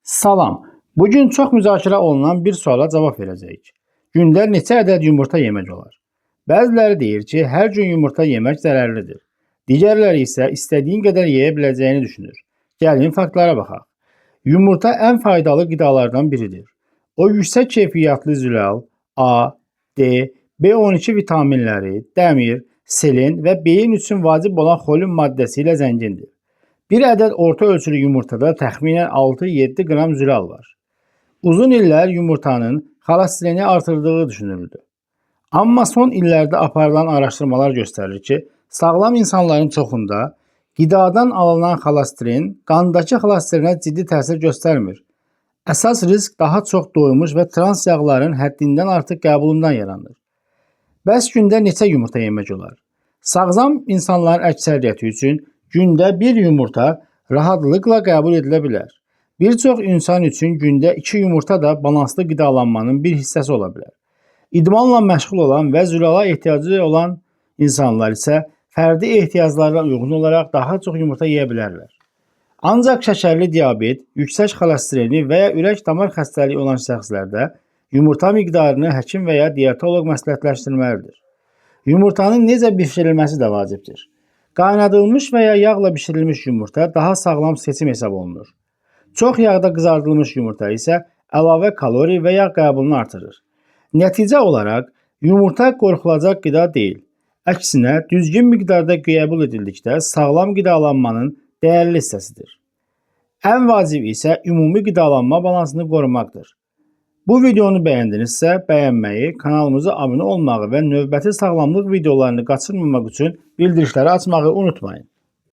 Salam. Bugün çox müzakirə olunan bir suala cavab verəcəyik. Gündə neçə ədəd yumurta yemək olar? Bəziləri deyir ki, hər gün yumurta yemək zərərlidir. Digərləri isə istədiyin qədər yeyə biləcəyini düşünür. Gəlin faktlara baxaq. Yumurta ən faydalı qidalardan biridir. O yüksək keyfiyyətli zülal, A, D, B12 vitaminləri, dəmir, selen və beyin üçün vacib olan xolin maddəsi ilə zəngindir. Bir ədəd orta ölçülü yumurtada təxminən 6-7 qram zülal var. Uzun illər yumurtanın xolesterini artırdığı düşünülürdü. Amma son illərdə aparılan araşdırmalar göstərir ki, sağlam insanların çoxunda qidadan alınan xolesterin qandakı xolesterinə ciddi təsir göstərmir. Əsas risk daha çox doymuş və trans yağların həddindən artıq qəbulundan yaranır. Bəs gündə neçə yumurta yemək olar? Sağlam insanların əksəriyyəti üçün gündə bir yumurta rahatlıqla qəbul edilə bilər. Bir çox insan üçün gündə 2 yumurta da balanslı qidalanmanın bir hissəsi ola bilər. İdmanla məşğul olan və zülala ehtiyacı olan insanlar isə fərdi ehtiyaclarına uyğun olaraq daha çox yumurta yeyə bilərlər. Ancaq şəkərli diabet, yüksək xolesterini və ya ürək-damar xəstəliyi olan şəxslərdə yumurta miqdarını həkim və ya dietoloq məsləhətləşdirməlidir. Yumurtanın necə bişirilməsi də vacibdir. Qaynadılmış və ya yağla bişirilmiş yumurta daha sağlam seçim hesab olunur. Çox yağda qızardılmış yumurta isə əlavə kalori və yağ qəbulunu artırır. Nəticə olaraq yumurta qorxulacaq qida deyil. Əksinə, düzgün miqdarda qəbul edildikdə sağlam qidalanmanın dəyərli hissəsidir. Ən vacibi isə ümumi qidalanma balansını qorumaqdır. Bu videonu bəyəndinizsə, bəyənməyi, kanalımıza abunə olmağı və növbəti sağlamlıq videolarını qaçırmamaq üçün bildirişləri açmağı unutmayın.